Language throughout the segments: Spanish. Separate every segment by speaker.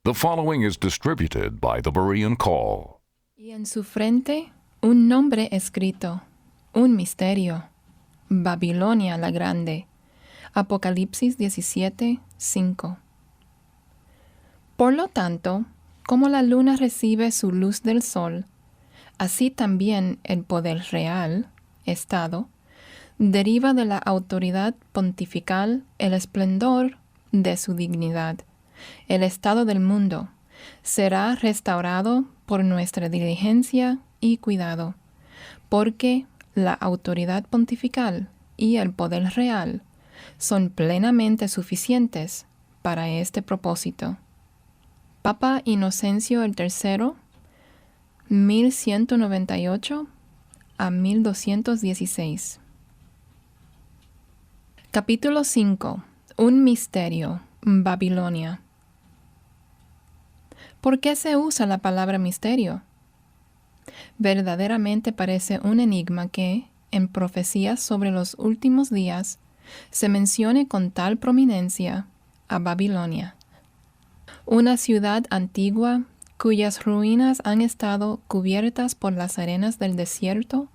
Speaker 1: The following is distributed by the Berean Call.
Speaker 2: Y en su frente un nombre escrito, un misterio, Babilonia la Grande. Apocalipsis 17:5. Por lo tanto, como la luna recibe su luz del sol, así también el poder real, Estado, deriva de la autoridad pontifical el esplendor de su dignidad. El estado del mundo será restaurado por nuestra diligencia y cuidado, porque la autoridad pontifical y el poder real son plenamente suficientes para este propósito. Papa Inocencio III, 1198 a 1216. Capítulo 5. Un misterio. Babilonia. ¿Por qué se usa la palabra misterio? Verdaderamente parece un enigma que, en profecías sobre los últimos días, se mencione con tal prominencia a Babilonia, una ciudad antigua cuyas ruinas han estado cubiertas por las arenas del desierto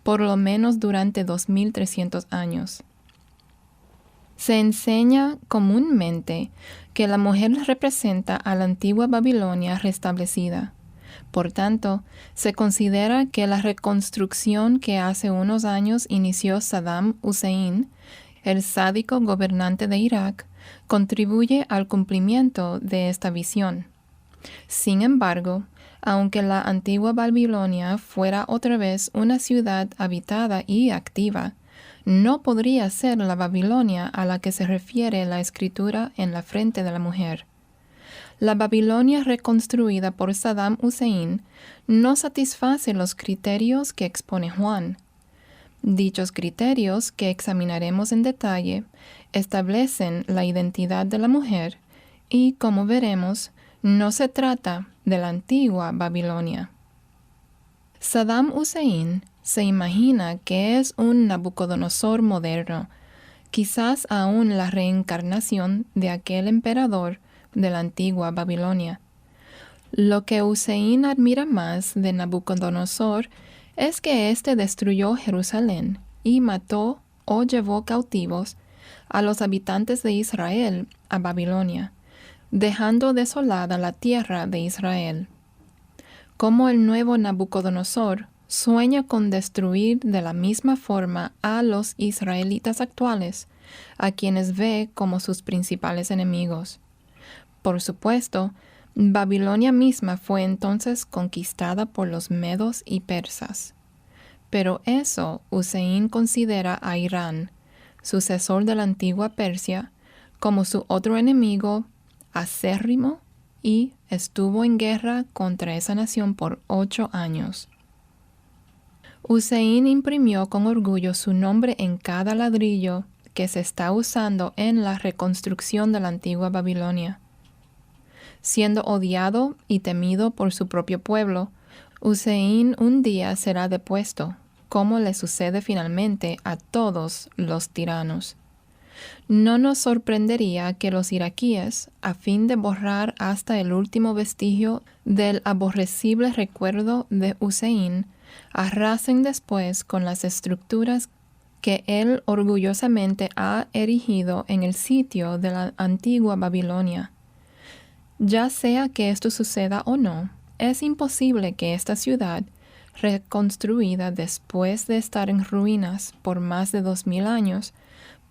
Speaker 2: por lo menos durante 2300 años. Se enseña comúnmente que la mujer representa a la antigua Babilonia restablecida. Por tanto, se considera que la reconstrucción que hace unos años inició Saddam Hussein, el sádico gobernante de Irak, contribuye al cumplimiento de esta visión. Sin embargo, aunque la antigua Babilonia fuera otra vez una ciudad habitada y activa, no podría ser la Babilonia a la que se refiere la escritura en la frente de la mujer. La Babilonia reconstruida por Saddam Hussein no satisface los criterios que expone Juan. Dichos criterios, que examinaremos en detalle, establecen la identidad de la mujer y, como veremos, no se trata de la antigua Babilonia. Saddam Hussein se imagina que es un Nabucodonosor moderno, quizás aún la reencarnación de aquel emperador de la antigua Babilonia. Lo que Hussein admira más de Nabucodonosor es que éste destruyó Jerusalén y mató o llevó cautivos a los habitantes de Israel a Babilonia, dejando desolada la tierra de Israel. Como el nuevo Nabucodonosor sueña con destruir de la misma forma a los israelitas actuales, a quienes ve como sus principales enemigos. Por supuesto, Babilonia misma fue entonces conquistada por los medos y persas. Pero eso Hussein considera a Irán, sucesor de la antigua Persia, como su otro enemigo acérrimo, y estuvo en guerra contra esa nación por 8 años. Hussein imprimió con orgullo su nombre en cada ladrillo que se está usando en la reconstrucción de la antigua Babilonia. Siendo odiado y temido por su propio pueblo, Hussein un día será depuesto, como le sucede finalmente a todos los tiranos. No nos sorprendería que los iraquíes, a fin de borrar hasta el último vestigio del aborrecible recuerdo de Hussein, arrasen después con las estructuras que él orgullosamente ha erigido en el sitio de la antigua Babilonia. Ya sea que esto suceda o no, es imposible que esta ciudad, reconstruida después de estar en ruinas por más de 2000 años,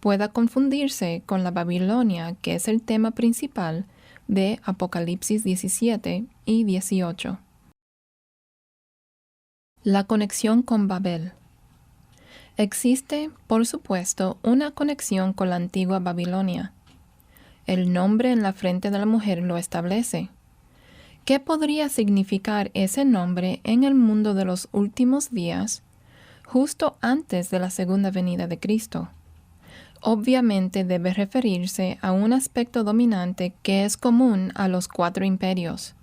Speaker 2: pueda confundirse con la Babilonia, que es el tema principal de Apocalipsis 17 y 18. La conexión con Babel. Existe, por supuesto, una conexión con la antigua Babilonia. El nombre en la frente de la mujer lo establece. ¿Qué podría significar ese nombre en el mundo de los últimos días, justo antes de la segunda venida de Cristo? Obviamente debe referirse a un aspecto dominante que es común a los 4 imperios,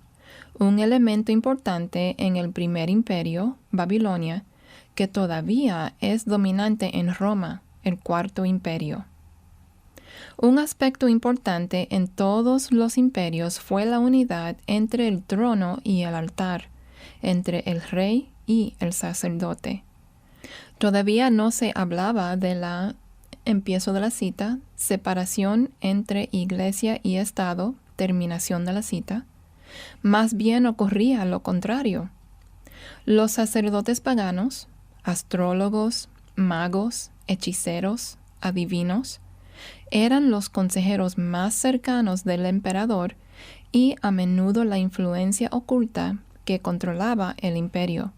Speaker 2: un elemento importante en el primer imperio, Babilonia, que todavía es dominante en Roma, el 4º imperio. Un aspecto importante en todos los imperios fue la unidad entre el trono y el altar, entre el rey y el sacerdote. Todavía no se hablaba de la, empiezo de la cita, separación entre iglesia y Estado, terminación de la cita. Más bien ocurría lo contrario. Los sacerdotes paganos, astrólogos, magos, hechiceros, adivinos, eran los consejeros más cercanos del emperador y a menudo la influencia oculta que controlaba el imperio.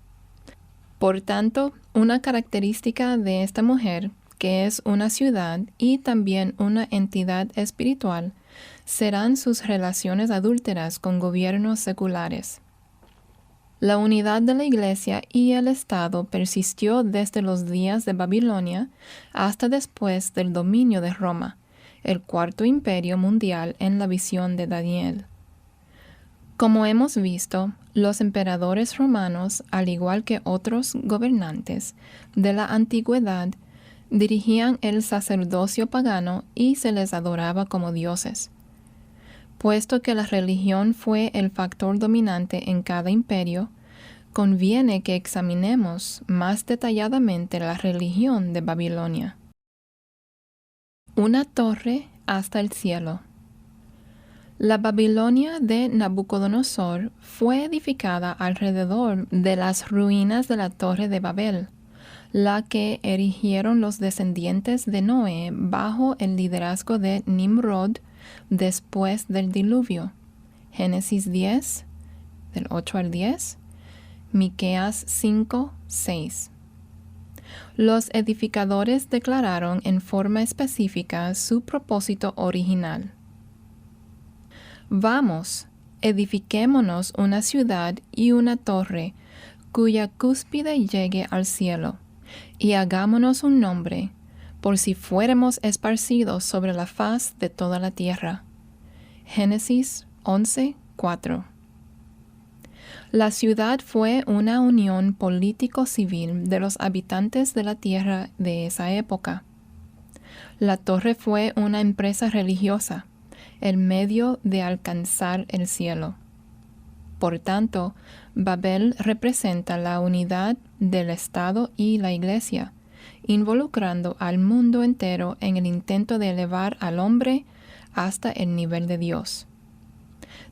Speaker 2: Por tanto, una característica de esta mujer, que es una ciudad y también una entidad espiritual, serán sus relaciones adúlteras con gobiernos seculares. La unidad de la Iglesia y el Estado persistió desde los días de Babilonia hasta después del dominio de Roma, el cuarto imperio mundial en la visión de Daniel. Como hemos visto, los emperadores romanos, al igual que otros gobernantes de la antigüedad, dirigían el sacerdocio pagano y se les adoraba como dioses. Puesto que la religión fue el factor dominante en cada imperio, conviene que examinemos más detalladamente la religión de Babilonia. Una torre hasta el cielo. La Babilonia de Nabucodonosor fue edificada alrededor de las ruinas de la Torre de Babel, la que erigieron los descendientes de Noé bajo el liderazgo de Nimrod después del diluvio. Génesis 10, del 8 al 10, Miqueas 5, 6. Los edificadores declararon en forma específica su propósito original. Vamos, edifiquémonos una ciudad y una torre, cuya cúspide llegue al cielo, y hagámonos un nombre, por si fuéramos esparcidos sobre la faz de toda la tierra. Génesis 11, 4. La ciudad fue una unión político-civil de los habitantes de la tierra de esa época. La torre fue una empresa religiosa, el medio de alcanzar el cielo. Por tanto, Babel representa la unidad del Estado y la Iglesia, involucrando al mundo entero en el intento de elevar al hombre hasta el nivel de Dios.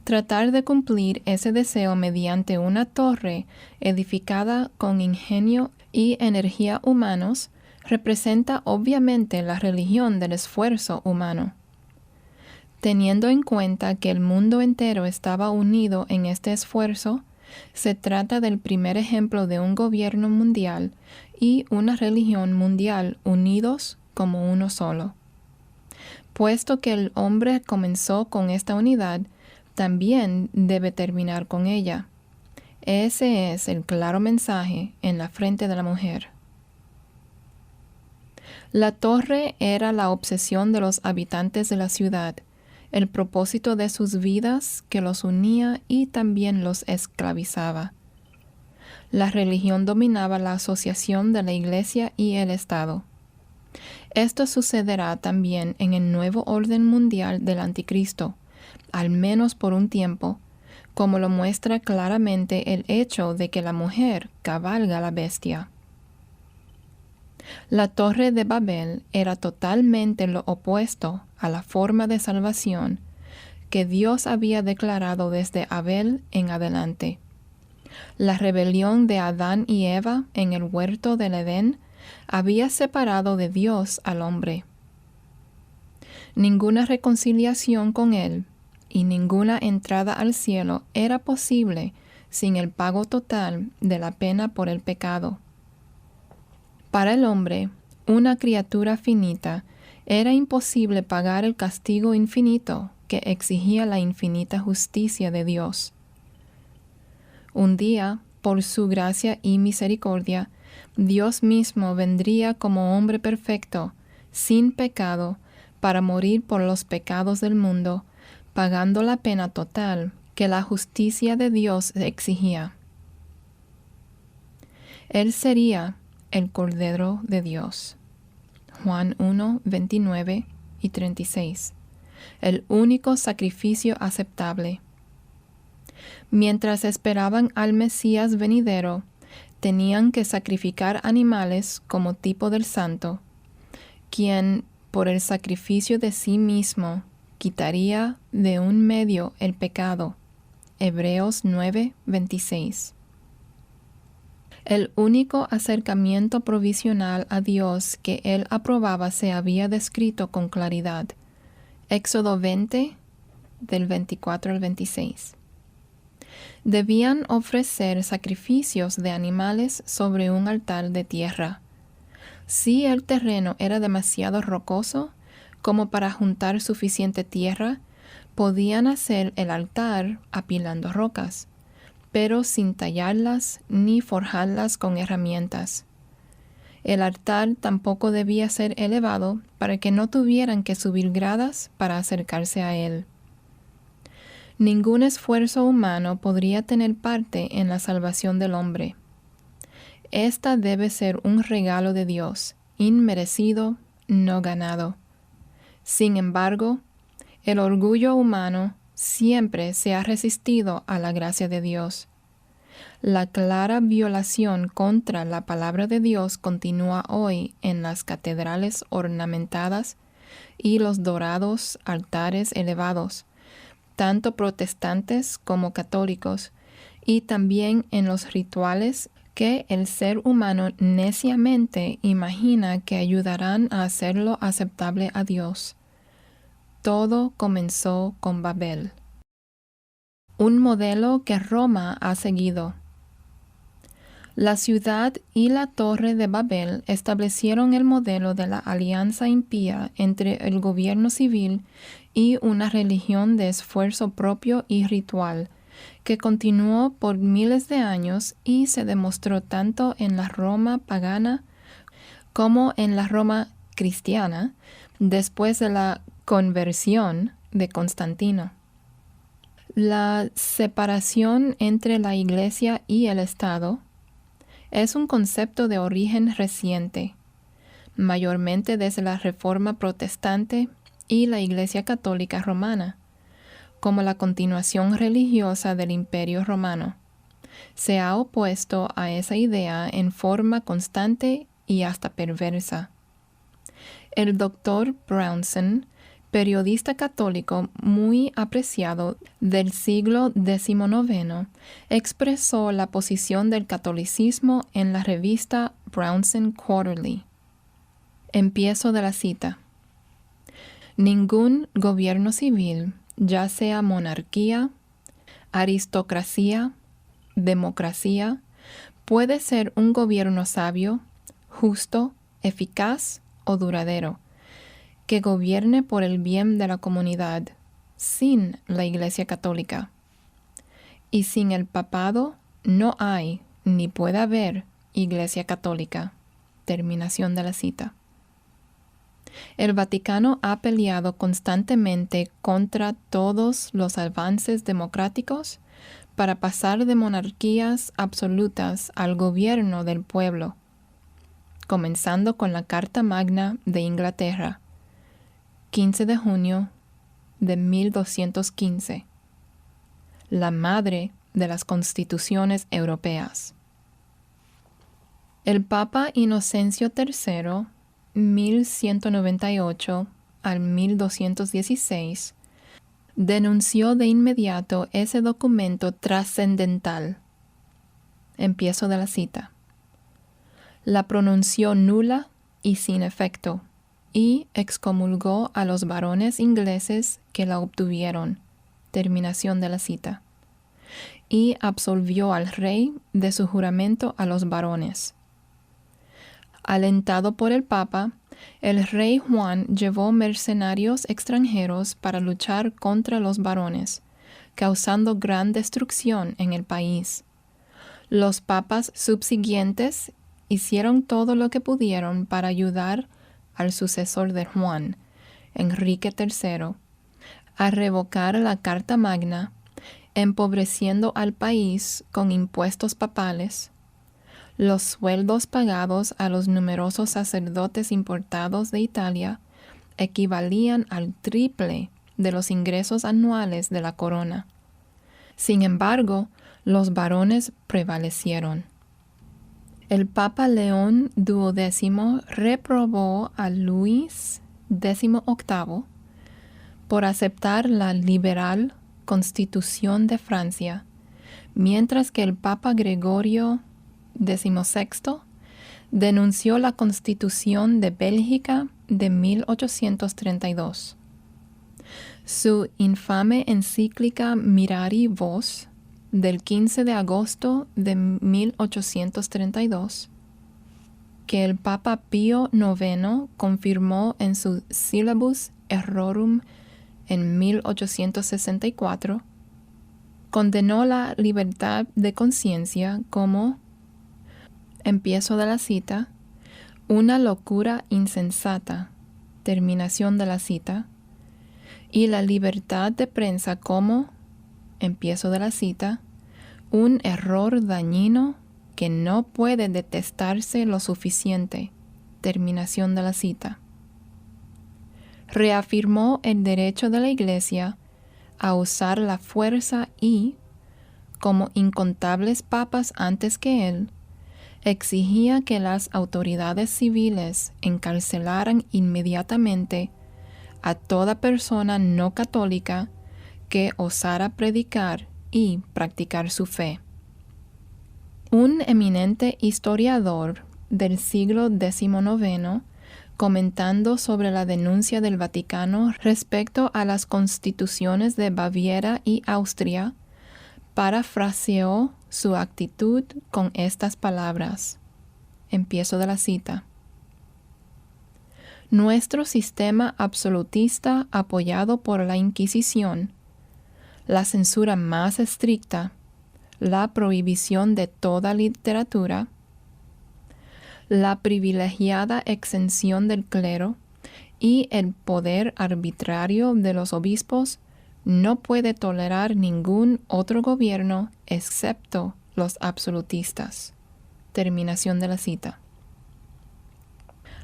Speaker 2: Tratar de cumplir ese deseo mediante una torre edificada con ingenio y energía humanos representa obviamente la religión del esfuerzo humano. Teniendo en cuenta que el mundo entero estaba unido en este esfuerzo, se trata del primer ejemplo de un gobierno mundial y una religión mundial unidos como uno solo. Puesto que el hombre comenzó con esta unidad, también debe terminar con ella. Ese es el claro mensaje en la frente de la mujer. La torre era la obsesión de los habitantes de la ciudad, el propósito de sus vidas que los unía y también los esclavizaba. La religión dominaba la asociación de la Iglesia y el Estado. Esto sucederá también en el nuevo orden mundial del Anticristo, al menos por un tiempo, como lo muestra claramente el hecho de que la mujer cabalga la bestia. La Torre de Babel era totalmente lo opuesto a la forma de salvación que Dios había declarado desde Abel en adelante. La rebelión de Adán y Eva en el huerto del Edén había separado de Dios al hombre. Ninguna reconciliación con Él y ninguna entrada al cielo era posible sin el pago total de la pena por el pecado. Para el hombre, una criatura finita, era imposible pagar el castigo infinito que exigía la infinita justicia de Dios. Un día, por su gracia y misericordia, Dios mismo vendría como hombre perfecto, sin pecado, para morir por los pecados del mundo, pagando la pena total que la justicia de Dios exigía. Él sería el Cordero de Dios. Juan 1, 29 y 36, el único sacrificio aceptable. Mientras esperaban al Mesías venidero, tenían que sacrificar animales como tipo del santo, quien, por el sacrificio de sí mismo, quitaría de un medio el pecado. Hebreos 9:26. El único acercamiento provisional a Dios que él aprobaba se había descrito con claridad. Éxodo 20, del 24 al 26. Debían ofrecer sacrificios de animales sobre un altar de tierra. Si el terreno era demasiado rocoso como para juntar suficiente tierra, podían hacer el altar apilando rocas, pero sin tallarlas ni forjarlas con herramientas. El altar tampoco debía ser elevado para que no tuvieran que subir gradas para acercarse a él. Ningún esfuerzo humano podría tener parte en la salvación del hombre. Esta debe ser un regalo de Dios, inmerecido, no ganado. Sin embargo, el orgullo humano siempre se ha resistido a la gracia de Dios. La clara violación contra la palabra de Dios continúa hoy en las catedrales ornamentadas y los dorados altares elevados, tanto protestantes como católicos, y también en los rituales que el ser humano neciamente imagina que ayudarán a hacerlo aceptable a Dios. Todo comenzó con Babel, un modelo que Roma ha seguido. La ciudad y la torre de Babel establecieron el modelo de la alianza impía entre el gobierno civil y una religión de esfuerzo propio y ritual, que continuó por miles de años y se demostró tanto en la Roma pagana como en la Roma cristiana después de la conversión de Constantino. La separación entre la Iglesia y el Estado es un concepto de origen reciente, mayormente desde la Reforma Protestante y la Iglesia Católica Romana, como la continuación religiosa del Imperio Romano. Se ha opuesto a esa idea en forma constante y hasta perversa. El Dr. Brownson, periodista católico muy apreciado del siglo XIX, expresó la posición del catolicismo en la revista Brownson Quarterly. Empiezo de la cita. Ningún gobierno civil, ya sea monarquía, aristocracia, democracia, puede ser un gobierno sabio, justo, eficaz o duradero, que gobierne por el bien de la comunidad, sin la Iglesia Católica. Y sin el papado no hay ni puede haber Iglesia Católica. Terminación de la cita. El Vaticano ha peleado constantemente contra todos los avances democráticos para pasar de monarquías absolutas al gobierno del pueblo, comenzando con la Carta Magna de Inglaterra, 15 de junio de 1215, la madre de las constituciones europeas. El Papa Inocencio III, 1198 al 1216, denunció de inmediato ese documento trascendental. Empiezo de la cita. La pronunció nula y sin efecto, y excomulgó a los varones ingleses que la obtuvieron. Terminación de la cita. Y absolvió al rey de su juramento a los varones. Alentado por el Papa, el rey Juan llevó mercenarios extranjeros para luchar contra los varones, causando gran destrucción en el país. Los papas subsiguientes hicieron todo lo que pudieron para ayudar al sucesor de Juan, Enrique III, a revocar la Carta Magna, empobreciendo al país con impuestos papales, los sueldos pagados a los numerosos sacerdotes importados de Italia, equivalían al triple de los ingresos anuales de la corona. Sin embargo, los varones prevalecieron. El Papa León XII reprobó a Luis XVIII por aceptar la liberal Constitución de Francia, mientras que el Papa Gregorio XVI denunció la Constitución de Bélgica de 1832. Su infame encíclica Mirari Vos, del 15 de agosto de 1832, que el Papa Pío IX confirmó en su Syllabus Errorum en 1864, condenó la libertad de conciencia como, empiezo de la cita, una locura insensata, terminación de la cita, y la libertad de prensa como, empiezo de la cita, un error dañino que no puede detestarse lo suficiente, terminación de la cita. Reafirmó el derecho de la Iglesia a usar la fuerza y, como incontables papas antes que él, exigía que las autoridades civiles encarcelaran inmediatamente a toda persona no católica que osara predicar y practicar su fe. Un eminente historiador del siglo XIX, comentando sobre la denuncia del Vaticano respecto a las constituciones de Baviera y Austria, parafraseó su actitud con estas palabras. Empiezo de la cita. Nuestro sistema absolutista apoyado por la Inquisición, la censura más estricta, la prohibición de toda literatura, la privilegiada exención del clero y el poder arbitrario de los obispos no puede tolerar ningún otro gobierno excepto los absolutistas. Terminación de la cita.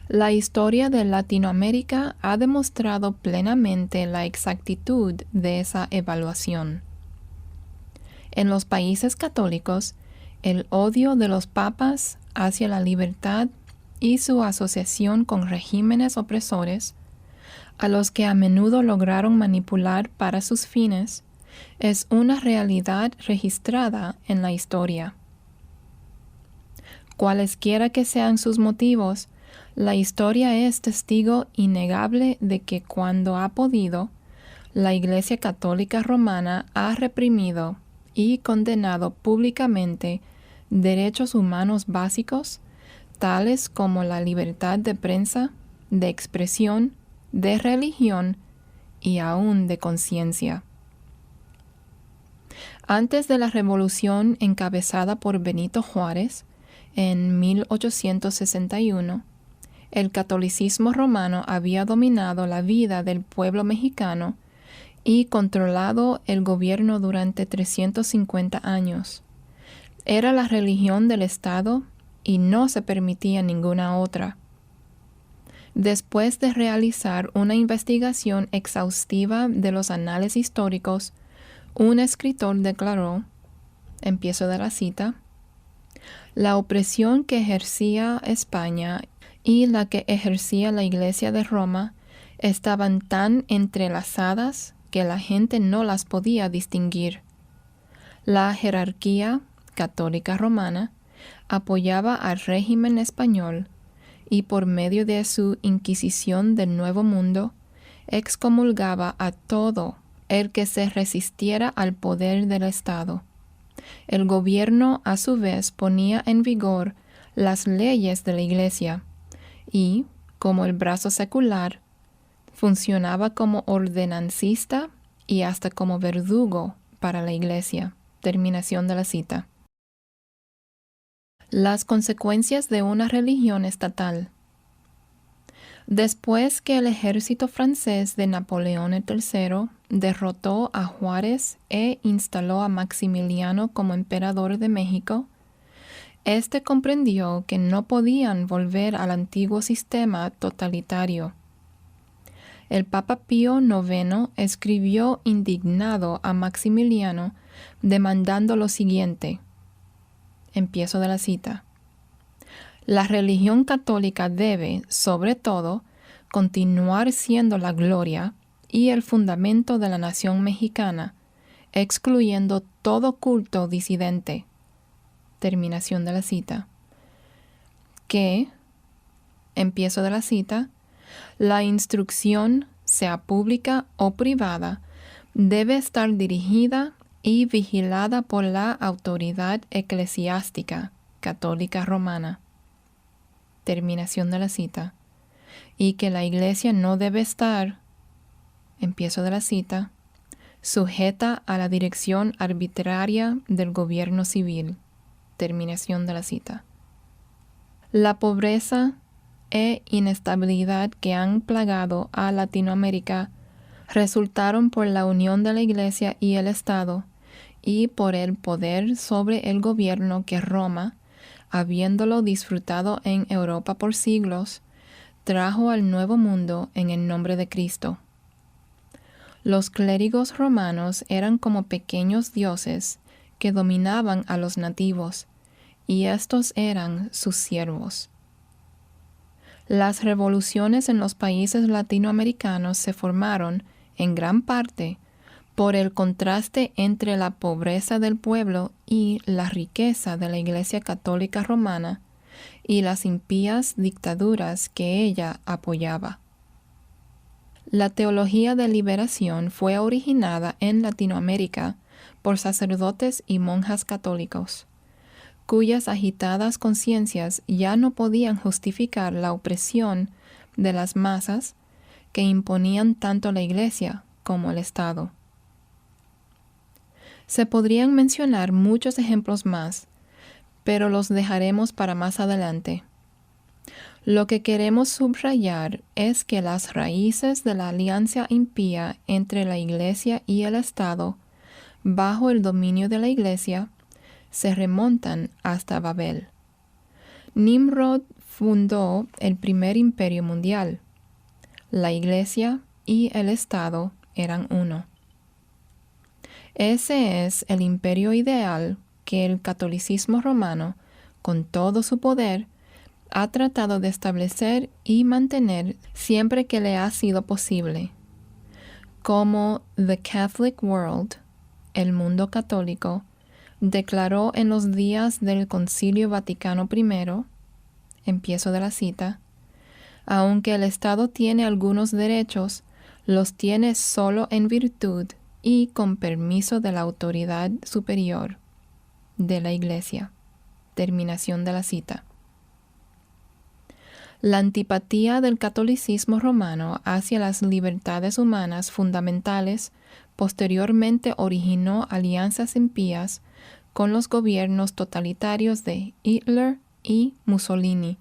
Speaker 2: La historia de Latinoamérica ha demostrado plenamente la exactitud de esa evaluación. En los países católicos, el odio de los papas hacia la libertad y su asociación con regímenes opresores, a los que a menudo lograron manipular para sus fines, es una realidad registrada en la historia. Cualesquiera que sean sus motivos, la historia es testigo innegable de que cuando ha podido, la Iglesia Católica Romana ha reprimido y condenado públicamente derechos humanos básicos, tales como la libertad de prensa, de expresión, de religión y aún de conciencia. Antes de la revolución encabezada por Benito Juárez, en 1861, el catolicismo romano había dominado la vida del pueblo mexicano y controlado el gobierno durante 350 años. Era la religión del Estado y no se permitía ninguna otra. Después de realizar una investigación exhaustiva de los anales históricos, un escritor declaró, empiezo de la cita, la opresión que ejercía España y la que ejercía la Iglesia de Roma estaban tan entrelazadas que la gente no las podía distinguir. La jerarquía católica romana apoyaba al régimen español y por medio de su Inquisición del Nuevo Mundo excomulgaba a todo el que se resistiera al poder del Estado. El gobierno a su vez ponía en vigor las leyes de la Iglesia y, como el brazo secular, funcionaba como ordenancista y hasta como verdugo para la Iglesia. Terminación de la cita. Las consecuencias de una religión estatal. Después que el ejército francés de Napoleón III derrotó a Juárez e instaló a Maximiliano como emperador de México, este comprendió que no podían volver al antiguo sistema totalitario. el Papa Pío IX escribió indignado a Maximiliano demandando lo siguiente. Empiezo de la cita. La religión católica debe, sobre todo, continuar siendo la gloria y el fundamento de la nación mexicana, excluyendo todo culto disidente. Terminación de la cita. Que, empiezo de la cita, la instrucción, sea pública o privada, debe estar dirigida y vigilada por la autoridad eclesiástica católica romana. Terminación de la cita. Y que la Iglesia no debe estar, empiezo de la cita, sujeta a la dirección arbitraria del gobierno civil. Terminación de la cita. La pobreza e inestabilidad que han plagado a Latinoamérica resultaron por la unión de la Iglesia y el Estado y por el poder sobre el gobierno que Roma, habiéndolo disfrutado en Europa por siglos, trajo al Nuevo Mundo en el nombre de Cristo. Los clérigos romanos eran como pequeños dioses que dominaban a los nativos, y estos eran sus siervos. Las revoluciones en los países latinoamericanos se formaron, en gran parte, por el contraste entre la pobreza del pueblo y la riqueza de la Iglesia Católica Romana y las impías dictaduras que ella apoyaba. La teología de liberación fue originada en Latinoamérica por sacerdotes y monjas católicos, cuyas agitadas conciencias ya no podían justificar la opresión de las masas que imponían tanto la Iglesia como el Estado. Se podrían mencionar muchos ejemplos más, pero los dejaremos para más adelante. Lo que queremos subrayar es que las raíces de la alianza impía entre la Iglesia y el Estado, bajo el dominio de la Iglesia, se remontan hasta Babel. Nimrod fundó el primer imperio mundial. La Iglesia y el Estado eran uno. Ese es el imperio ideal que el catolicismo romano, con todo su poder, ha tratado de establecer y mantener siempre que le ha sido posible. Como The Catholic World, el mundo católico, declaró en los días del Concilio Vaticano I, empiezo de la cita, aunque el Estado tiene algunos derechos, los tiene solo en virtud y con permiso de la autoridad superior de la Iglesia. Terminación de la cita. La antipatía del catolicismo romano hacia las libertades humanas fundamentales posteriormente originó alianzas impías con los gobiernos totalitarios de Hitler y Mussolini,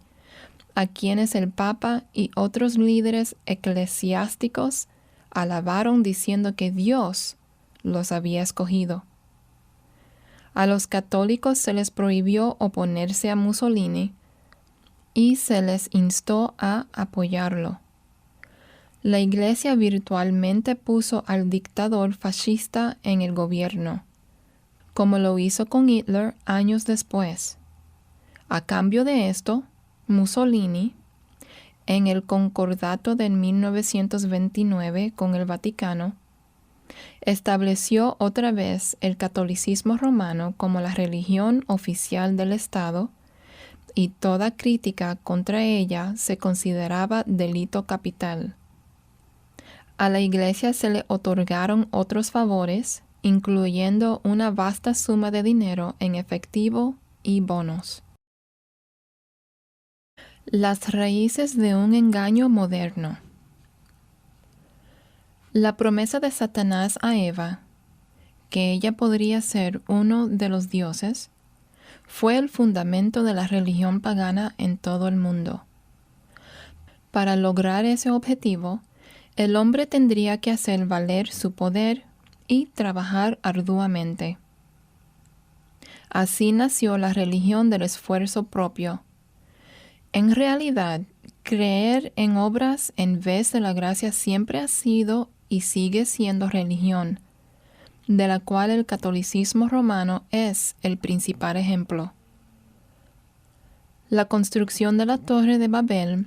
Speaker 2: a quienes el Papa y otros líderes eclesiásticos alabaron diciendo que Dios los había escogido. A los católicos se les prohibió oponerse a Mussolini y se les instó a apoyarlo. La Iglesia virtualmente puso al dictador fascista en el gobierno, como lo hizo con Hitler años después. A cambio de esto, Mussolini, en el concordato de 1929 con el Vaticano, estableció otra vez el catolicismo romano como la religión oficial del Estado, y toda crítica contra ella se consideraba delito capital. A la Iglesia se le otorgaron otros favores, incluyendo una vasta suma de dinero en efectivo y bonos. Las raíces de un engaño moderno. La promesa de Satanás a Eva, que ella podría ser uno de los dioses, fue el fundamento de la religión pagana en todo el mundo. Para lograr ese objetivo, el hombre tendría que hacer valer su poder y trabajar arduamente. Así nació la religión del esfuerzo propio. En realidad, Creer en obras en vez de la gracia siempre ha sido y sigue siendo religión, de la cual el catolicismo romano es el principal ejemplo. La construcción de la Torre de Babel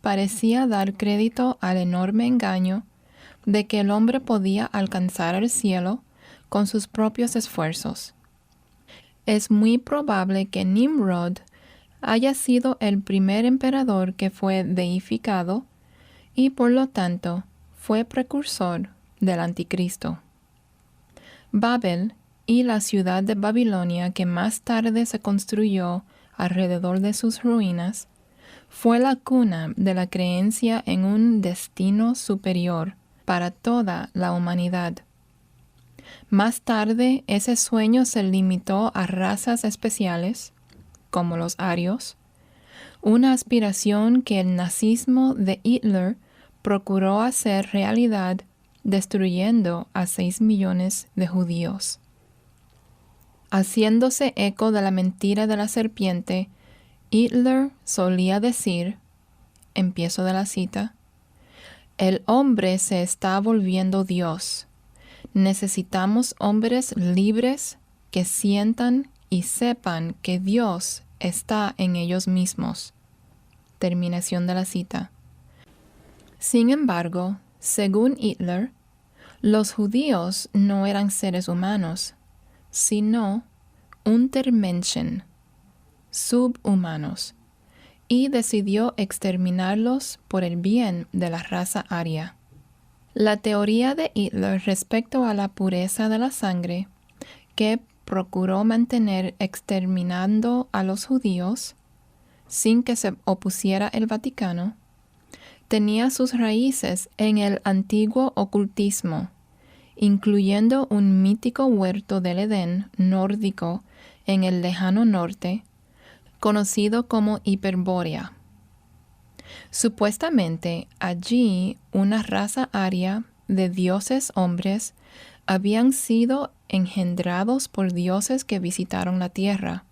Speaker 2: parecía dar crédito al enorme engaño de que el hombre podía alcanzar el cielo con sus propios esfuerzos. Es muy probable que Nimrod haya sido el primer emperador que fue deificado y por lo tanto fue precursor del anticristo. Babel y la ciudad de Babilonia, que más tarde se construyó alrededor de sus ruinas, fue la cuna de la creencia en un destino superior para toda la humanidad. Más tarde, ese sueño se limitó a razas especiales, como los arios, una aspiración que el nazismo de Hitler procuró hacer realidad destruyendo a 6 millones de judíos. Haciéndose eco de la mentira de la serpiente, Hitler solía decir, empiezo de la cita, «El hombre se está volviendo Dios. Necesitamos hombres libres que sientan y sepan que Dios está en ellos mismos». Terminación de la cita. Sin embargo, según Hitler, los judíos no eran seres humanos, sino Untermenschen, subhumanos, y decidió exterminarlos por el bien de la raza aria. La teoría de Hitler respecto a la pureza de la sangre, que procuró mantener exterminando a los judíos, sin que se opusiera el Vaticano, tenía sus raíces en el antiguo ocultismo, incluyendo un mítico huerto del Edén nórdico en el lejano norte, conocido como Hiperbórea. Supuestamente allí una raza aria de dioses hombres habían sido engendrados por dioses que visitaron la tierra.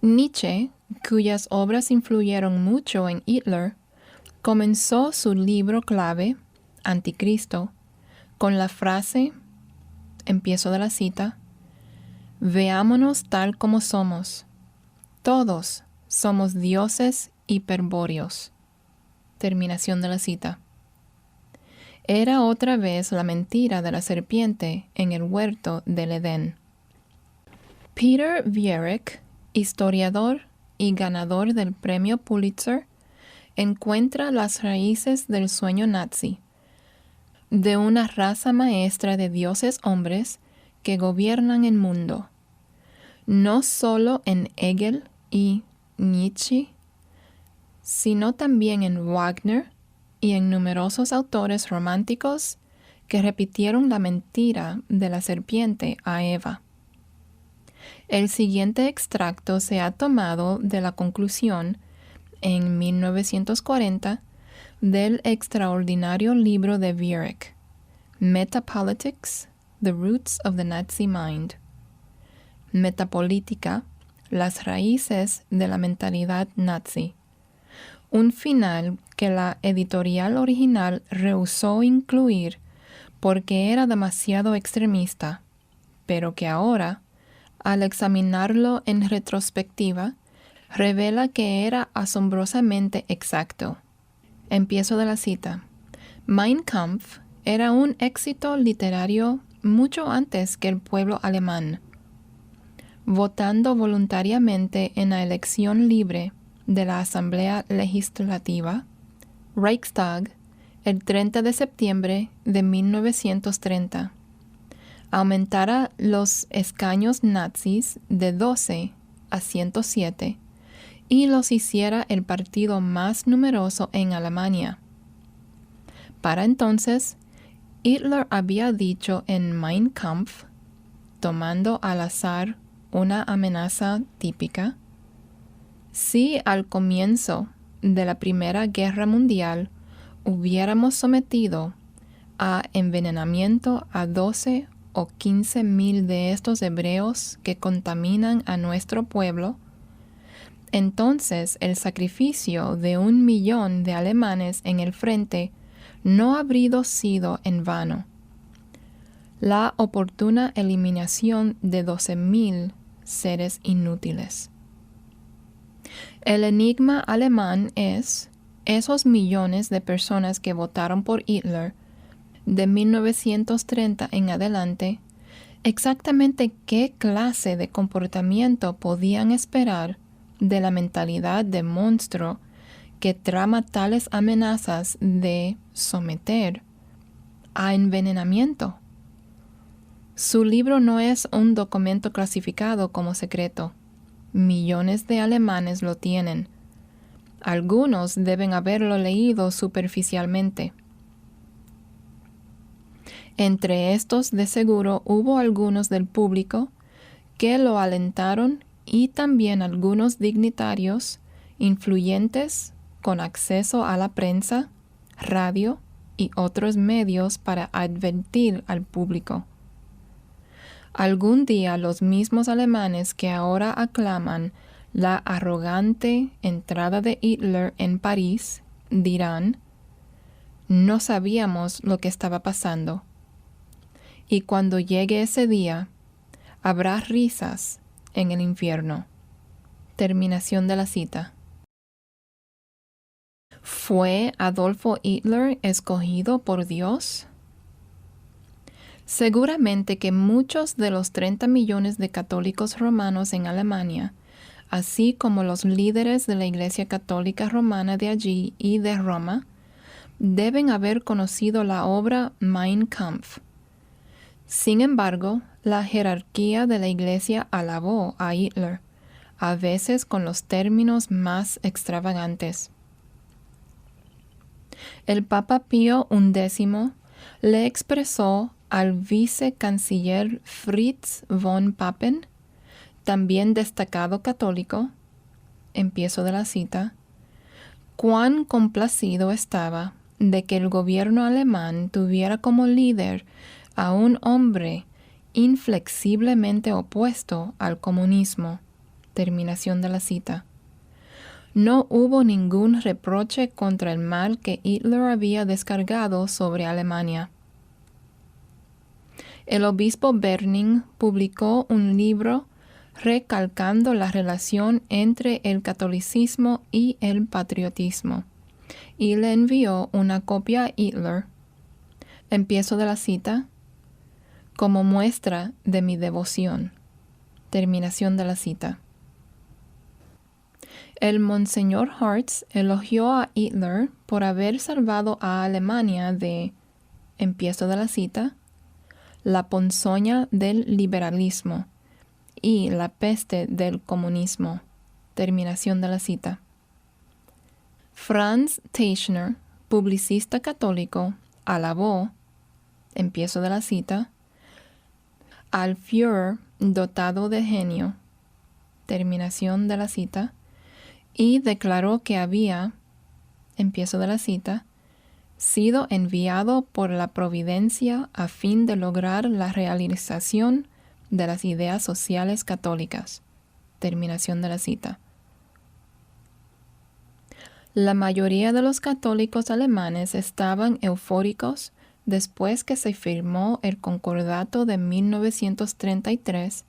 Speaker 2: Nietzsche, cuyas obras influyeron mucho en Hitler, comenzó su libro clave, Anticristo, con la frase, empiezo de la cita, «Veámonos tal como somos. Todos somos dioses hiperbóreos». Terminación de la cita. Era otra vez la mentira de la serpiente en el huerto del Edén. Peter Viereck, historiador y ganador del premio Pulitzer, encuentra las raíces del sueño nazi, de una raza maestra de dioses hombres que gobiernan el mundo, no solo en Hegel y Nietzsche, sino también en Wagner y en numerosos autores románticos que repitieron la mentira de la serpiente a Eva. El siguiente extracto se ha tomado de la conclusión, en 1940, del extraordinario libro de Viereck, Metapolitics, The Roots of the Nazi Mind. Metapolítica, las raíces de la mentalidad nazi. Un final que la editorial original rehusó incluir porque era demasiado extremista, pero que ahora, al examinarlo en retrospectiva, revela que era asombrosamente exacto. Empiezo de la cita. Mein Kampf era un éxito literario mucho antes que el pueblo alemán. Votando voluntariamente en la elección libre de la Asamblea Legislativa, Reichstag, el 30 de septiembre de 1930, aumentara los escaños nazis de 12 a 107 y los hiciera el partido más numeroso en Alemania. Para entonces, Hitler había dicho en Mein Kampf, tomando al azar una amenaza típica, si al comienzo de la Primera Guerra Mundial hubiéramos sometido a envenenamiento a 12 o 15 mil de estos hebreos que contaminan a nuestro pueblo, entonces el sacrificio de 1 millón de alemanes en el frente no habría sido en vano. La oportuna eliminación de 12.000 seres inútiles. El enigma alemán es esos millones de personas que votaron por Hitler de 1930 en adelante, exactamente qué clase de comportamiento podían esperar de la mentalidad de monstruo que trama tales amenazas de someter a envenenamiento. Su libro no es un documento clasificado como secreto. Millones de alemanes lo tienen. Algunos deben haberlo leído superficialmente. Entre estos, de seguro, hubo algunos del público que lo alentaron y también algunos dignatarios influyentes con acceso a la prensa, radio y otros medios para advertir al público. Algún día los mismos alemanes que ahora aclaman la arrogante entrada de Hitler en París dirán: no sabíamos lo que estaba pasando. Y cuando llegue ese día, habrá risas en el infierno. Terminación de la cita. ¿Fue Adolfo Hitler escogido por Dios? Seguramente que muchos de los 30 millones de católicos romanos en Alemania, así como los líderes de la Iglesia Católica Romana de allí y de Roma, deben haber conocido la obra Mein Kampf. Sin embargo, la jerarquía de la Iglesia alabó a Hitler, a veces con los términos más extravagantes. El Papa Pío XI le expresó al vicecanciller Fritz von Papen, también destacado católico, empiezo de la cita, cuán complacido estaba de que el gobierno alemán tuviera como líder a un hombre inflexiblemente opuesto al comunismo. Terminación de la cita. No hubo ningún reproche contra el mal que Hitler había descargado sobre Alemania. El obispo Berning publicó un libro recalcando la relación entre el catolicismo y el patriotismo, y le envió una copia a Hitler. Empiezo de la cita: como muestra de mi devoción. Terminación de la cita. El Monseñor Hartz elogió a Hitler por haber salvado a Alemania de, empiezo de la cita, la ponzoña del liberalismo y la peste del comunismo. Terminación de la cita. Franz Teichner, publicista católico, alabó, empiezo de la cita, al Führer dotado de genio. Terminación de la cita. Y declaró que había, empiezo de la cita, sido enviado por la providencia a fin de lograr la realización de las ideas sociales católicas. Terminación de la cita. La mayoría de los católicos alemanes estaban eufóricos después que se firmó el Concordato de 1933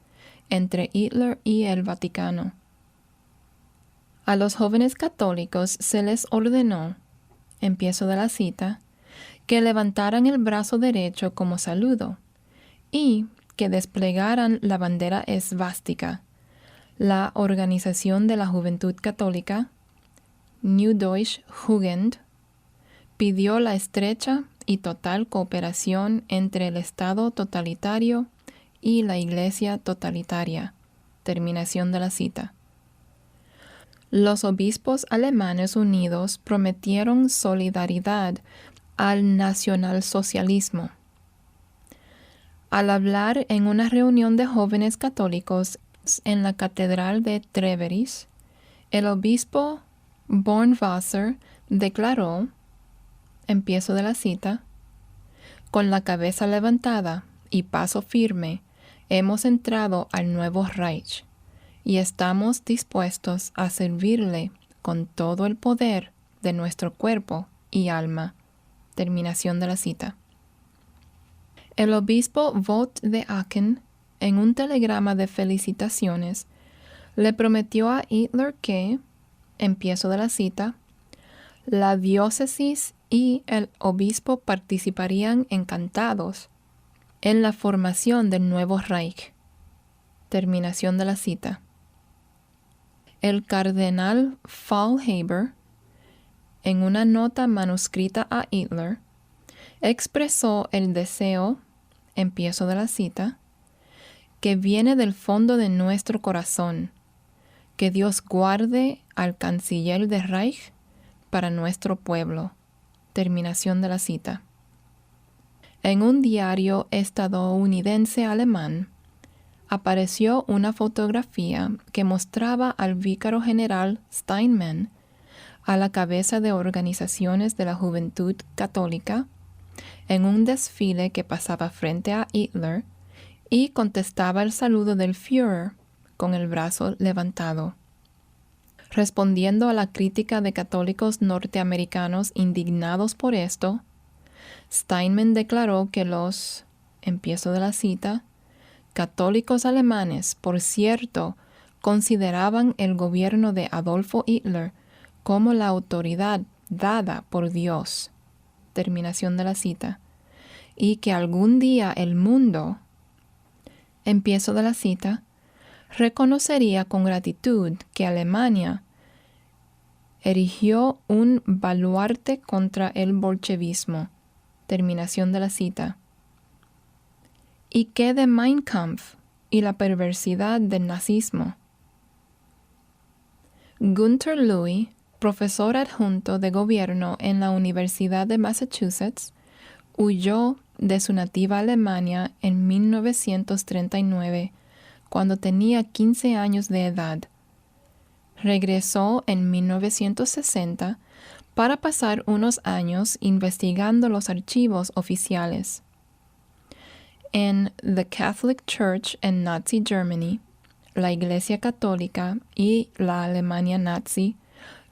Speaker 2: entre Hitler y el Vaticano. A los jóvenes católicos se les ordenó, empiezo de la cita, que levantaran el brazo derecho como saludo y que desplegaran la bandera esvástica. La Organización de la Juventud Católica, New Deutsche Jugend, pidió la estrecha y total cooperación entre el Estado totalitario y la Iglesia totalitaria. Terminación de la cita. Los obispos alemanes unidos prometieron solidaridad al nacionalsocialismo. Al hablar en una reunión de jóvenes católicos en la Catedral de Treveris, el obispo Bornwasser declaró, empiezo de la cita, con la cabeza levantada y paso firme, hemos entrado al nuevo Reich, y estamos dispuestos a servirle con todo el poder de nuestro cuerpo y alma. Terminación de la cita. El obispo Vogt de Aachen, en un telegrama de felicitaciones, le prometió a Hitler que, empiezo de la cita, la diócesis y el obispo participarían encantados en la formación del nuevo Reich. Terminación de la cita. El cardenal Faulhaber, en una nota manuscrita a Hitler, expresó el deseo, empiezo de la cita, que viene del fondo de nuestro corazón, que Dios guarde al canciller de Reich para nuestro pueblo. Terminación de la cita. En un diario estadounidense alemán, apareció una fotografía que mostraba al vícaro general Steinmann a la cabeza de organizaciones de la juventud católica en un desfile que pasaba frente a Hitler y contestaba el saludo del Führer con el brazo levantado. Respondiendo a la crítica de católicos norteamericanos indignados por esto, Steinmann declaró que los, empiezo de la cita, católicos alemanes, por cierto, consideraban el gobierno de Adolfo Hitler como la autoridad dada por Dios. Terminación de la cita. Y que algún día el mundo, empiezo de la cita, reconocería con gratitud que Alemania erigió un baluarte contra el bolchevismo. Terminación de la cita. ¿Y qué de Mein Kampf y la perversidad del nazismo? Gunther Louis, profesor adjunto de gobierno en la Universidad de Massachusetts, huyó de su nativa Alemania en 1939, cuando tenía 15 años de edad. Regresó en 1960 para pasar unos años investigando los archivos oficiales. En The Catholic Church and Nazi Germany, la Iglesia Católica y la Alemania nazi,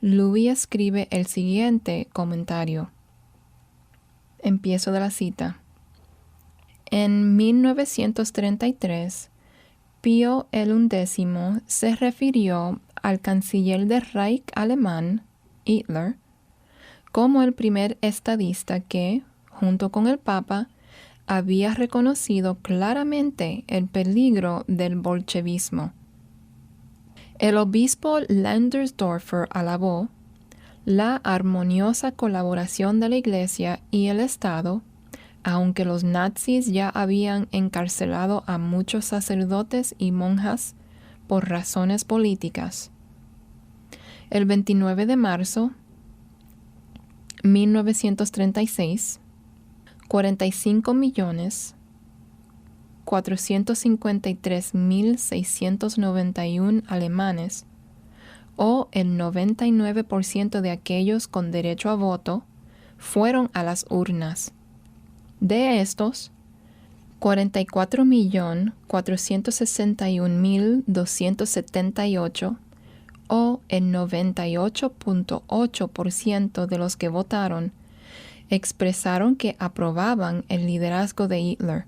Speaker 2: Louis escribe el siguiente comentario. Empiezo de la cita. En 1933, Pío XI se refirió al canciller del Reich alemán, Hitler, como el primer estadista que, junto con el Papa, había reconocido claramente el peligro del bolchevismo. El obispo Landersdorfer alabó la armoniosa colaboración de la Iglesia y el Estado, aunque los nazis ya habían encarcelado a muchos sacerdotes y monjas por razones políticas. El 29 de marzo de 1936, 45.453.691 alemanes, o el 99% de aquellos con derecho a voto, fueron a las urnas. De estos, 44.461.278, o el 98.8% de los que votaron, expresaron que aprobaban el liderazgo de Hitler.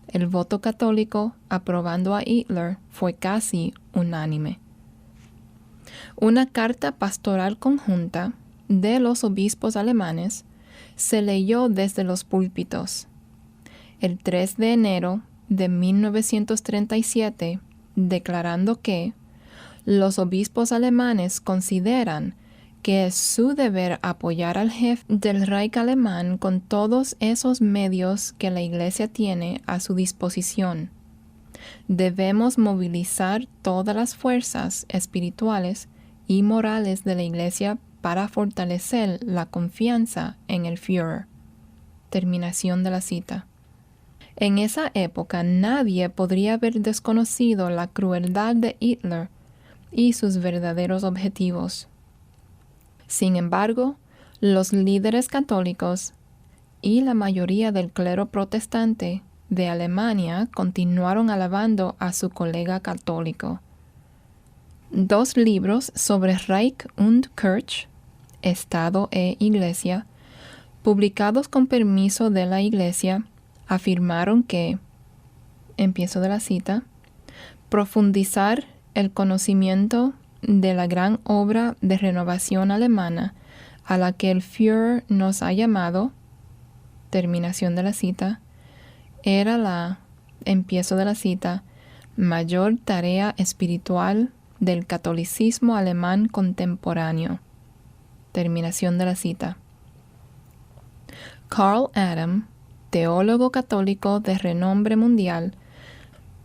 Speaker 2: El voto católico aprobando a Hitler fue casi unánime. Una carta pastoral conjunta de los obispos alemanes se leyó desde los púlpitos. El 3 de enero de 1937, declarando que los obispos alemanes consideran que es su deber apoyar al jefe del Reich alemán con todos esos medios que la Iglesia tiene a su disposición. Debemos movilizar todas las fuerzas espirituales y morales de la Iglesia para fortalecer la confianza en el Führer. Terminación de la cita. En esa época nadie podría haber desconocido la crueldad de Hitler y sus verdaderos objetivos. Sin embargo, los líderes católicos y la mayoría del clero protestante de Alemania continuaron alabando a su colega católico. 2 libros sobre Reich und Kirche, Estado e Iglesia, publicados con permiso de la Iglesia, afirmaron que, empiezo de la cita, profundizar el conocimiento de la gran obra de renovación alemana a la que el Führer nos ha llamado, terminación de la cita, era la, empiezo de la cita, mayor tarea espiritual del catolicismo alemán contemporáneo. Terminación de la cita. Karl Adam, teólogo católico de renombre mundial,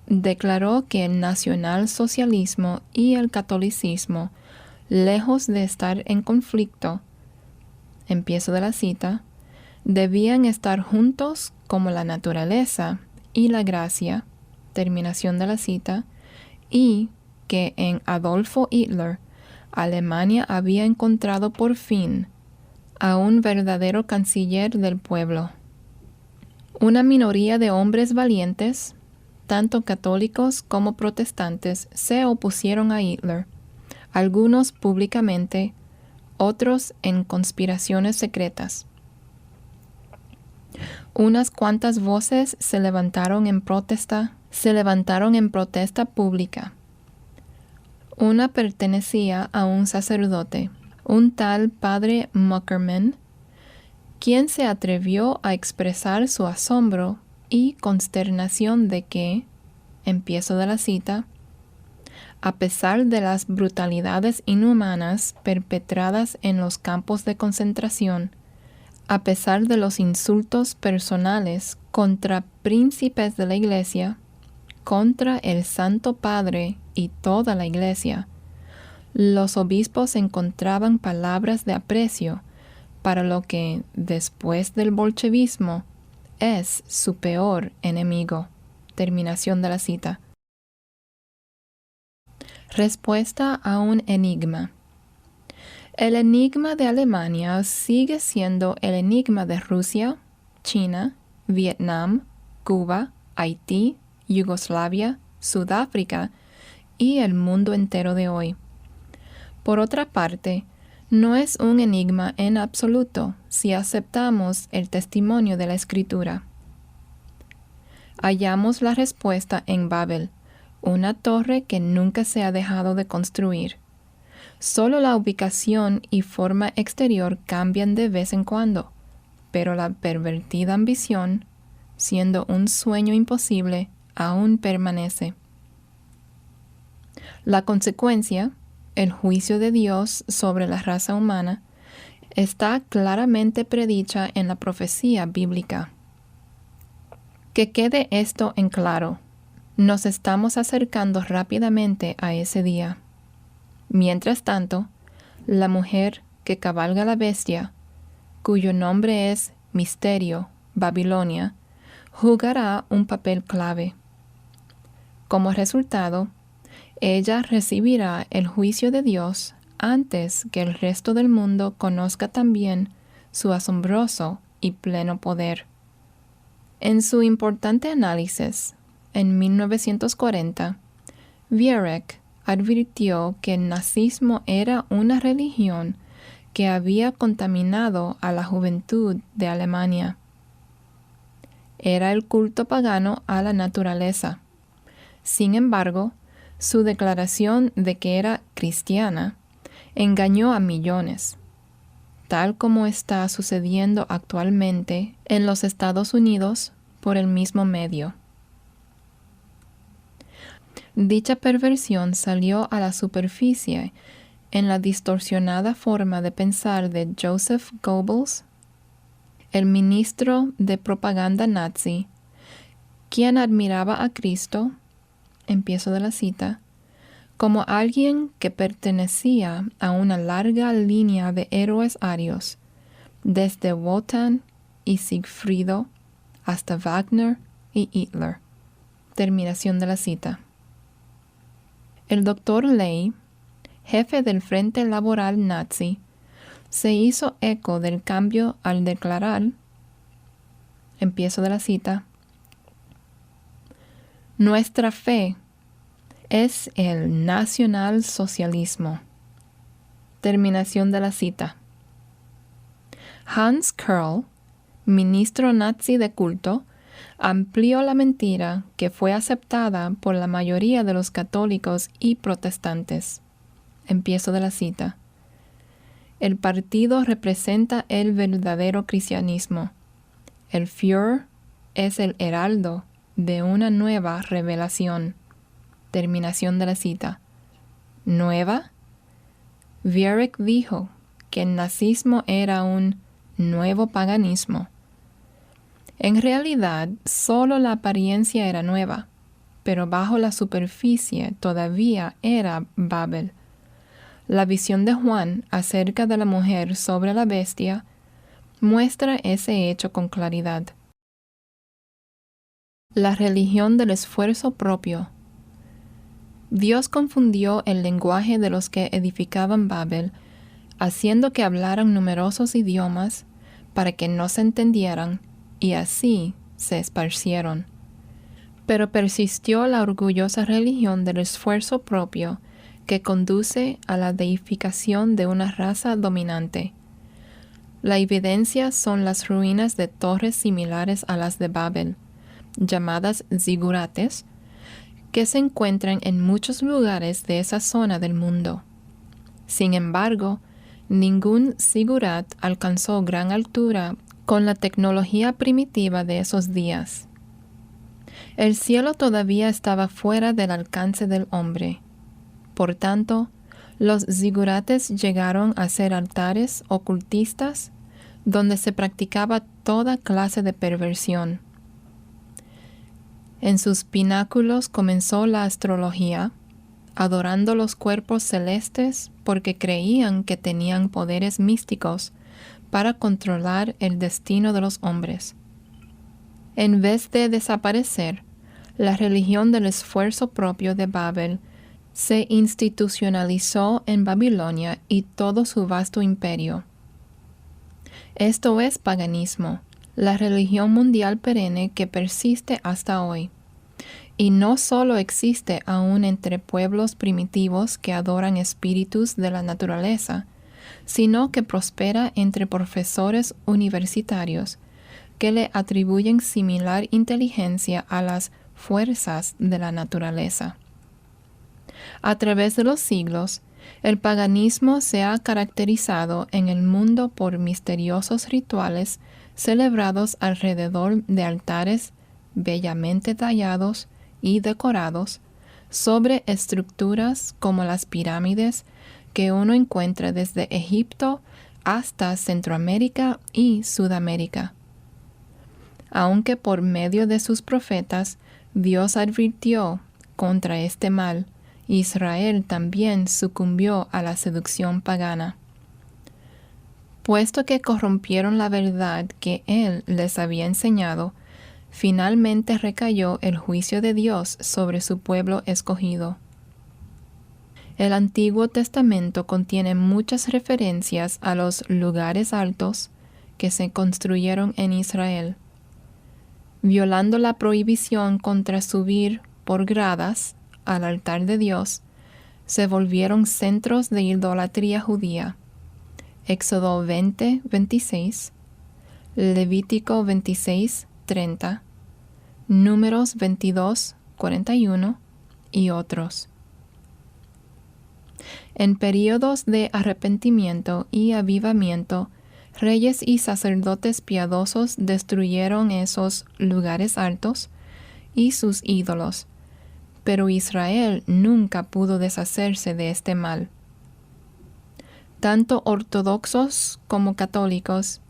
Speaker 2: declaró que el nacionalsocialismo y el catolicismo, lejos de estar en conflicto, empiezo de la cita, debían estar juntos como la naturaleza y la gracia, terminación de la cita, y que en Adolfo Hitler, Alemania había encontrado por fin a un verdadero canciller del pueblo. Una minoría de hombres valientes, tanto católicos como protestantes, se opusieron a Hitler, algunos públicamente, otros en conspiraciones secretas. Unas cuantas voces se levantaron en protesta pública. Una pertenecía a un sacerdote, un tal padre Muckerman, quien se atrevió a expresar su asombro y consternación de que, empiezo de la cita, a pesar de las brutalidades inhumanas perpetradas en los campos de concentración, a pesar de los insultos personales contra príncipes de la Iglesia, contra el Santo Padre y toda la Iglesia, los obispos encontraban palabras de aprecio para lo que, después del bolchevismo, es su peor enemigo. Terminación de la cita. Respuesta a un enigma. El enigma de Alemania sigue siendo el enigma de Rusia, China, Vietnam, Cuba, Haití, Yugoslavia, Sudáfrica y el mundo entero de hoy. Por otra parte, no es un enigma en absoluto si aceptamos el testimonio de la Escritura. Hallamos la respuesta en Babel, una torre que nunca se ha dejado de construir. Solo la ubicación y forma exterior cambian de vez en cuando, pero la pervertida ambición, siendo un sueño imposible, aún permanece. La consecuencia, el juicio de Dios sobre la raza humana, está claramente predicha en la profecía bíblica. Que quede esto en claro. Nos estamos acercando rápidamente a ese día. Mientras tanto, la mujer que cabalga la bestia, cuyo nombre es Misterio, Babilonia, jugará un papel clave. Como resultado, ella recibirá el juicio de Dios antes que el resto del mundo conozca también su asombroso y pleno poder. En su importante análisis, en 1940, Viereck advirtió que el nazismo era una religión que había contaminado a la juventud de Alemania. Era el culto pagano a la naturaleza. Sin embargo, su declaración de que era cristiana engañó a millones, tal como está sucediendo actualmente en los Estados Unidos por el mismo medio. Dicha perversión salió a la superficie en la distorsionada forma de pensar de Joseph Goebbels, el ministro de propaganda nazi, quien admiraba a Cristo, empiezo de la cita, como alguien que pertenecía a una larga línea de héroes arios, desde Wotan y Siegfriedo hasta Wagner y Hitler. Terminación de la cita. El Dr. Ley, jefe del Frente Laboral Nazi, se hizo eco del cambio al declarar, empiezo de la cita, nuestra fe es el nacionalsocialismo. Terminación de la cita. Hans Kerrl, ministro nazi de culto, amplió la mentira que fue aceptada por la mayoría de los católicos y protestantes. Empiezo de la cita. El partido representa el verdadero cristianismo. El Führer es el heraldo de una nueva revelación. Terminación de la cita. ¿Nueva? Viereck dijo que el nazismo era un nuevo paganismo. En realidad, solo la apariencia era nueva, pero bajo la superficie todavía era Babel. La visión de Juan acerca de la mujer sobre la bestia muestra ese hecho con claridad. La religión del esfuerzo propio. Dios confundió el lenguaje de los que edificaban Babel, haciendo que hablaran numerosos idiomas para que no se entendieran, y así se esparcieron. Pero persistió la orgullosa religión del esfuerzo propio que conduce a la deificación de una raza dominante. La evidencia son las ruinas de torres similares a las de Babel, llamadas zigurates, que se encuentran en muchos lugares de esa zona del mundo. Sin embargo, ningún zigurat alcanzó gran altura con la tecnología primitiva de esos días. El cielo todavía estaba fuera del alcance del hombre. Por tanto, los zigurates llegaron a ser altares ocultistas donde se practicaba toda clase de perversión. En sus pináculos comenzó la astrología, adorando los cuerpos celestes porque creían que tenían poderes místicos para controlar el destino de los hombres. En vez de desaparecer, la religión del esfuerzo propio de Babel se institucionalizó en Babilonia y todo su vasto imperio. Esto es paganismo, la religión mundial perenne que persiste hasta hoy. Y no solo existe aún entre pueblos primitivos que adoran espíritus de la naturaleza, sino que prospera entre profesores universitarios que le atribuyen similar inteligencia a las fuerzas de la naturaleza. A través de los siglos, el paganismo se ha caracterizado en el mundo por misteriosos rituales celebrados alrededor de altares bellamente tallados y decorados sobre estructuras como las pirámides que uno encuentra desde Egipto hasta Centroamérica y Sudamérica. Aunque por medio de sus profetas Dios advirtió contra este mal, Israel también sucumbió a la seducción pagana. Puesto que corrompieron la verdad que Él les había enseñado, finalmente recayó el juicio de Dios sobre su pueblo escogido. El Antiguo Testamento contiene muchas referencias a los lugares altos que se construyeron en Israel. Violando la prohibición contra subir por gradas al altar de Dios, se volvieron centros de idolatría judía. Éxodo 20:26, Levítico 26:30, Números 22:41 y otros. En períodos de arrepentimiento y avivamiento, reyes y sacerdotes piadosos destruyeron esos lugares altos y sus ídolos, pero Israel nunca pudo deshacerse de este mal. Tanto ortodoxos como católicos,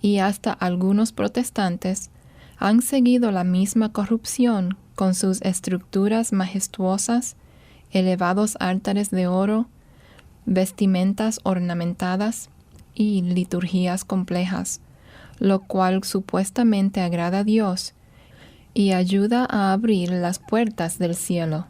Speaker 2: y hasta algunos protestantes, han seguido la misma corrupción con sus estructuras majestuosas, elevados altares de oro, vestimentas ornamentadas y liturgías complejas, lo cual supuestamente agrada a Dios y ayuda a abrir las puertas del cielo.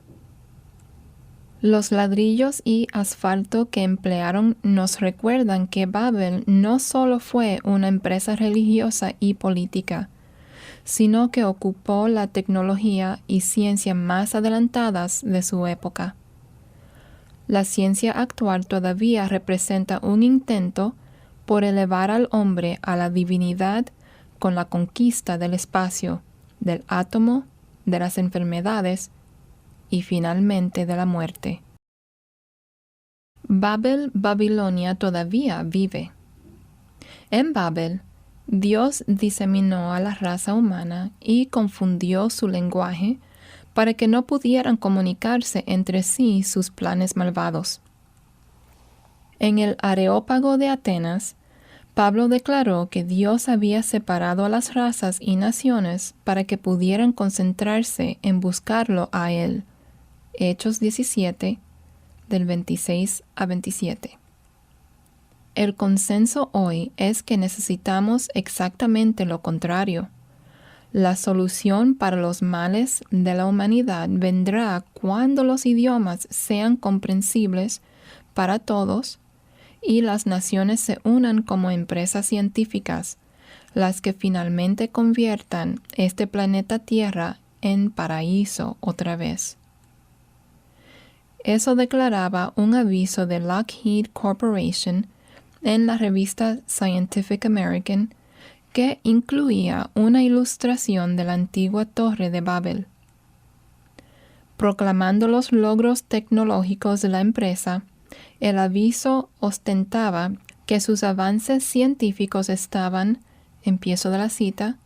Speaker 2: Los ladrillos y asfalto que emplearon nos recuerdan que Babel no solo fue una empresa religiosa y política, sino que ocupó la tecnología y ciencia más adelantadas de su época. La ciencia actual todavía representa un intento por elevar al hombre a la divinidad con la conquista del espacio, del átomo, de las enfermedades y finalmente de la muerte. Babilonia todavía vive. En Babel, Dios diseminó a la raza humana y confundió su lenguaje para que no pudieran comunicarse entre sí sus planes malvados. En el Areópago de Atenas, Pablo declaró que Dios había separado a las razas y naciones para que pudieran concentrarse en buscarlo a Él. Hechos 17, del 26 a 27. El consenso hoy es que necesitamos exactamente lo contrario. La solución para los males de la humanidad vendrá cuando los idiomas sean comprensibles para todos y las naciones se unan como empresas científicas, las que finalmente conviertan este planeta Tierra en paraíso otra vez. Eso declaraba un aviso de Lockheed Corporation en la revista Scientific American que incluía una ilustración de la antigua Torre de Babel. Proclamando los logros tecnológicos de la empresa, el aviso ostentaba que sus avances científicos estaban, empiezo de la cita,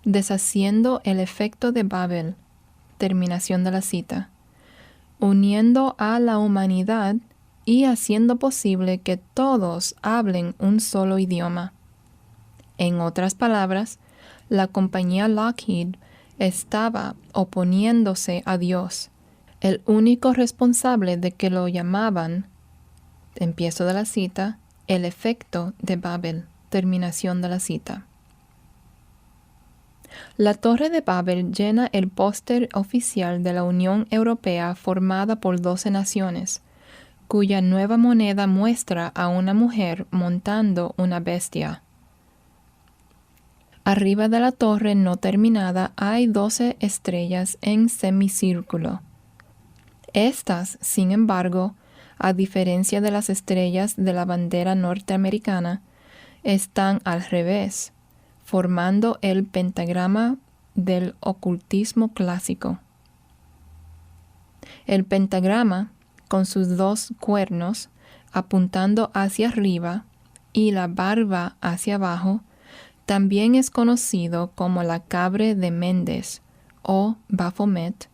Speaker 2: deshaciendo el efecto de Babel, terminación de la cita, uniendo a la humanidad y haciendo posible que todos hablen un solo idioma. En otras palabras, la compañía Lockheed estaba oponiéndose a Dios, el único responsable de que lo llamaban, empiezo de la cita, el efecto de Babel, terminación de la cita. La Torre de Babel llena el póster oficial de la Unión Europea formada por 12 naciones, cuya nueva moneda muestra a una mujer montando una bestia. Arriba de la torre no terminada hay 12 estrellas en semicírculo. Estas, sin embargo, a diferencia de las estrellas de la bandera norteamericana, están al revés, formando el pentagrama del ocultismo clásico. El pentagrama, con sus 2 cuernos apuntando hacia arriba y la barba hacia abajo, también es conocido como la Cabre de Mendes o Baphomet,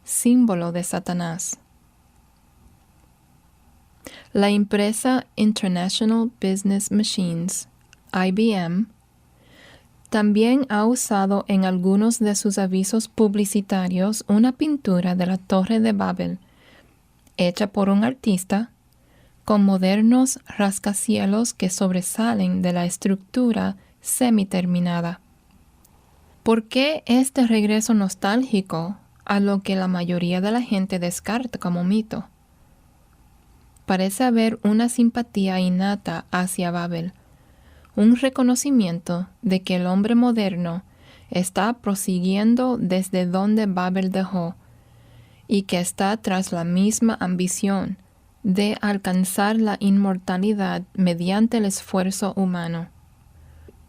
Speaker 2: símbolo de Satanás. La empresa International Business Machines, IBM, también ha usado en algunos de sus avisos publicitarios una pintura de la Torre de Babel, hecha por un artista, con modernos rascacielos que sobresalen de la estructura semiterminada. ¿Por qué este regreso nostálgico a lo que la mayoría de la gente descarta como mito? Parece haber una simpatía innata hacia Babel, un reconocimiento de que el hombre moderno está prosiguiendo desde donde Babel dejó y que está tras la misma ambición de alcanzar la inmortalidad mediante el esfuerzo humano.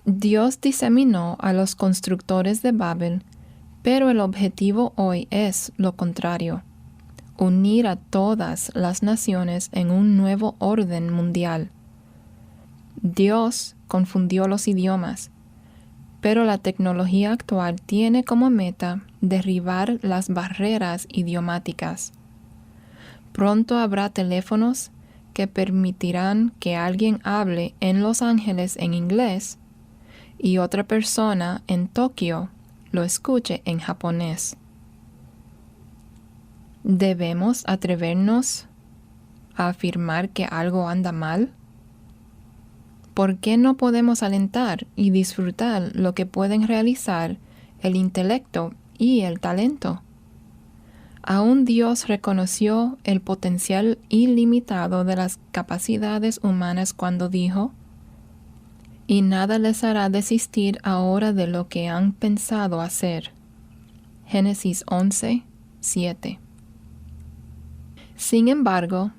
Speaker 2: Dios diseminó a los constructores de Babel, pero el objetivo hoy es lo contrario: unir a todas las naciones en un nuevo orden mundial. Dios confundió los idiomas, pero la tecnología actual tiene como meta derribar las barreras idiomáticas. Pronto habrá teléfonos que permitirán que alguien hable en Los Ángeles en inglés y otra persona en Tokio lo escuche en japonés. ¿Debemos atrevernos a afirmar que algo anda mal? ¿Por qué no podemos alentar y disfrutar lo que pueden realizar el intelecto y el talento? Aún Dios reconoció el potencial ilimitado de las capacidades humanas cuando dijo: y nada les hará desistir ahora de lo que han pensado hacer. Génesis 11, 7. Sin embargo,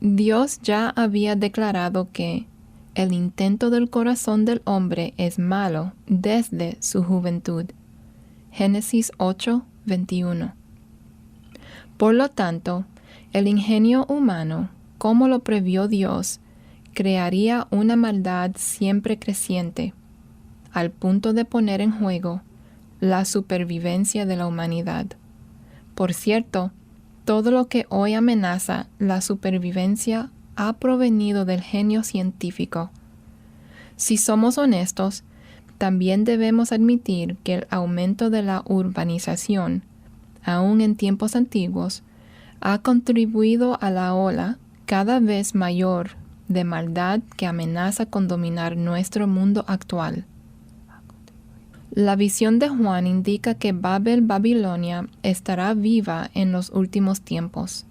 Speaker 2: Dios ya había declarado que el intento del corazón del hombre es malo desde su juventud. Génesis 8, 21. Por lo tanto, el ingenio humano, como lo previó Dios, crearía una maldad siempre creciente, al punto de poner en juego la supervivencia de la humanidad. Por cierto, todo lo que hoy amenaza la supervivencia ha provenido del genio científico. Si somos honestos, también debemos admitir que el aumento de la urbanización, aún en tiempos antiguos, ha contribuido a la ola cada vez mayor de maldad que amenaza con dominar nuestro mundo actual. La visión de Juan indica que Babilonia estará viva en los últimos tiempos.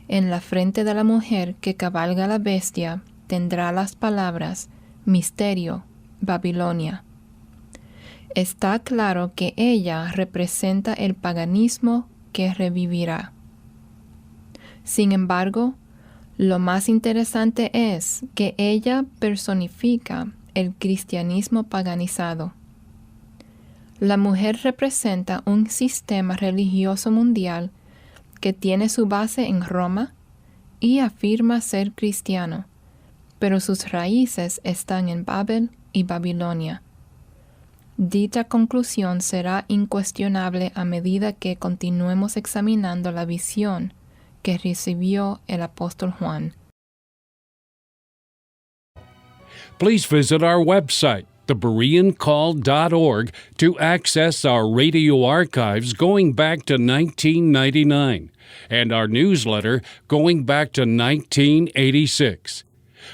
Speaker 2: En la frente de la mujer que cabalga la bestia tendrá las palabras Misterio, Babilonia. Está claro que ella representa el paganismo que revivirá. Sin embargo, lo más interesante es que ella personifica el cristianismo paganizado. La mujer representa un sistema religioso mundial que tiene su base en Roma y afirma ser cristiano, pero sus raíces están en Babel y Babilonia. Dicha conclusión será incuestionable a medida que continuemos examinando la visión que recibió el apóstol Juan.
Speaker 3: Please visit our website, thebereancall.org, to access our radio archives going back to 1999 and our newsletter going back to 1986.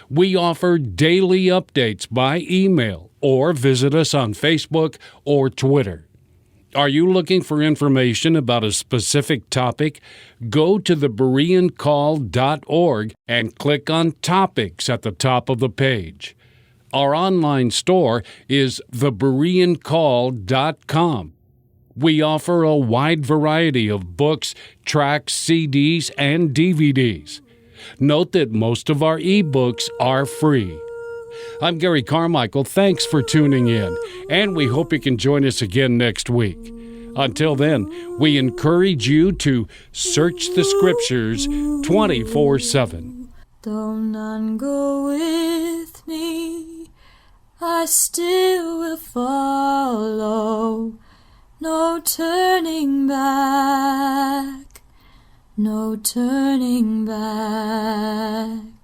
Speaker 3: We offer daily updates by email or visit us on Facebook or Twitter. Are you looking for information about a specific topic? Go to thebereancall.org and click on Topics at the top of the page. Our online store is thebereancall.com. We offer a wide variety of books, tracts, CDs, and DVDs. Note that most of our ebooks are free. I'm Gary Carmichael. Thanks for tuning in, and we hope you can join us again next week. Until then, we encourage you to search the Scriptures 24/7.
Speaker 4: Though none go with me, I still will follow. No turning back, no turning back.